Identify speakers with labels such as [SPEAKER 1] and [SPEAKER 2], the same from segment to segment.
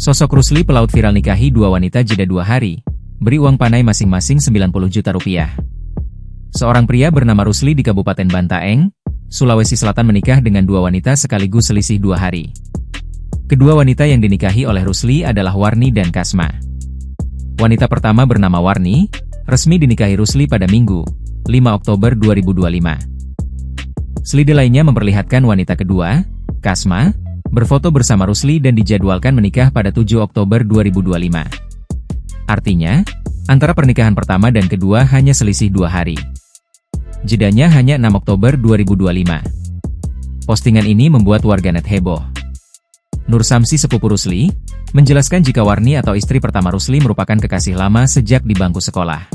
[SPEAKER 1] Sosok Rusli pelaut viral nikahi dua wanita jeda 2 hari, beri uang panai masing-masing 90 juta rupiah. Seorang pria bernama Rusli di Kabupaten Bantaeng, Sulawesi Selatan menikah dengan dua wanita sekaligus selisih 2 hari. Kedua wanita yang dinikahi oleh Rusli adalah Warni dan Kasma. Wanita pertama bernama Warni, resmi dinikahi Rusli pada Minggu, 5 Oktober 2025. Slide lainnya memperlihatkan wanita kedua, Kasma, berfoto bersama Rusli dan dijadwalkan menikah pada 7 Oktober 2025. Artinya, antara pernikahan pertama dan kedua hanya selisih 2 hari. Jedanya hanya 6 Oktober 2025. Postingan ini membuat warganet heboh. Nur Samsi sepupu Rusli, menjelaskan jika Warni atau istri pertama Rusli merupakan kekasih lama sejak di bangku sekolah.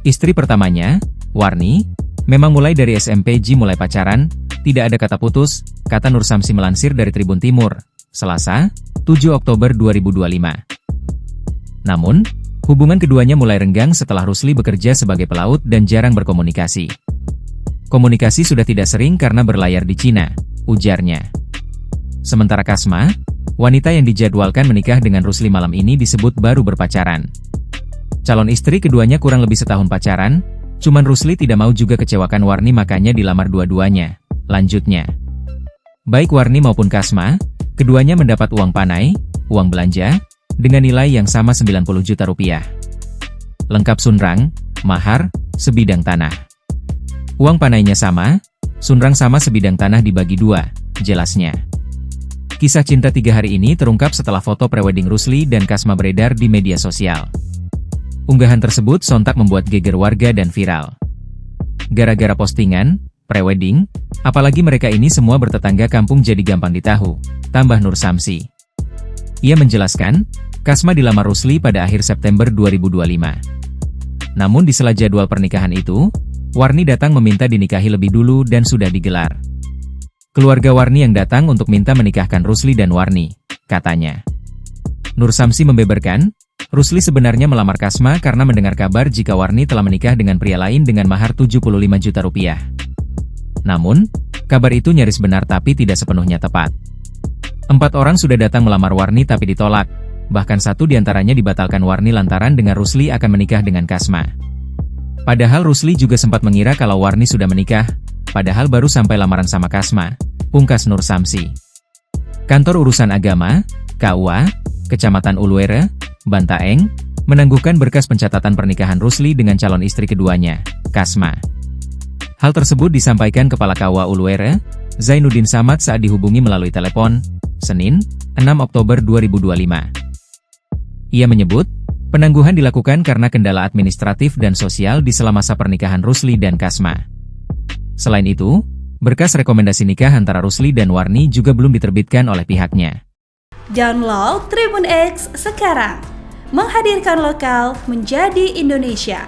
[SPEAKER 1] Istri pertamanya, Warni, memang mulai dari SMP mulai pacaran, tidak ada kata putus, kata Nur Samsi melansir dari Tribun Timur, Selasa, 7 Oktober 2025. Namun, hubungan keduanya mulai renggang setelah Rusli bekerja sebagai pelaut dan jarang berkomunikasi. Komunikasi sudah tidak sering karena berlayar di Cina, ujarnya. Sementara Kasma, wanita yang dijadwalkan menikah dengan Rusli malam ini disebut baru berpacaran. Calon istri keduanya kurang lebih setahun pacaran, cuman Rusli tidak mau juga kecewakan Warni makanya dilamar dua-duanya, lanjutnya. Baik Warni maupun Kasma, keduanya mendapat uang panai, uang belanja, dengan nilai yang sama 90 juta rupiah. Lengkap sunrang, mahar, sebidang tanah. Uang panainya sama, sunrang sama sebidang tanah dibagi 2, jelasnya. Kisah cinta 3 hari ini terungkap setelah foto prewedding Rusli dan Kasma beredar di media sosial. Unggahan tersebut sontak membuat geger warga dan viral. Gara-gara postingan, prewedding, apalagi mereka ini semua bertetangga kampung jadi gampang ditahu, tambah Nur Samsi. Ia menjelaskan, Kasma dilamar Rusli pada akhir September 2025. Namun di sela jadwal pernikahan itu, Warni datang meminta dinikahi lebih dulu dan sudah digelar. Keluarga Warni yang datang untuk minta menikahkan Rusli dan Warni, katanya. Nur Samsi membeberkan, Rusli sebenarnya melamar Kasma karena mendengar kabar jika Warni telah menikah dengan pria lain dengan mahar 75 juta rupiah. Namun, kabar itu nyaris benar tapi tidak sepenuhnya tepat. 4 orang sudah datang melamar Warni tapi ditolak, bahkan 1 diantaranya dibatalkan Warni lantaran dengan Rusli akan menikah dengan Kasma. Padahal Rusli juga sempat mengira kalau Warni sudah menikah, padahal baru sampai lamaran sama Kasma, pungkas Nur Samsi. Kantor Urusan Agama, KUA, Kecamatan Uluwere, Bantaeng, menangguhkan berkas pencatatan pernikahan Rusli dengan calon istri keduanya, Kasma. Hal tersebut disampaikan Kepala KUA Uluwere, Zainuddin Samad saat dihubungi melalui telepon, Senin, 6 Oktober 2025. Ia menyebut, penangguhan dilakukan karena kendala administratif dan sosial di sela masa pernikahan Rusli dan Kasma. Selain itu, berkas rekomendasi nikah antara Rusli dan Warni juga belum diterbitkan oleh pihaknya.
[SPEAKER 2] Download Tribun X sekarang, menghadirkan lokal menjadi Indonesia.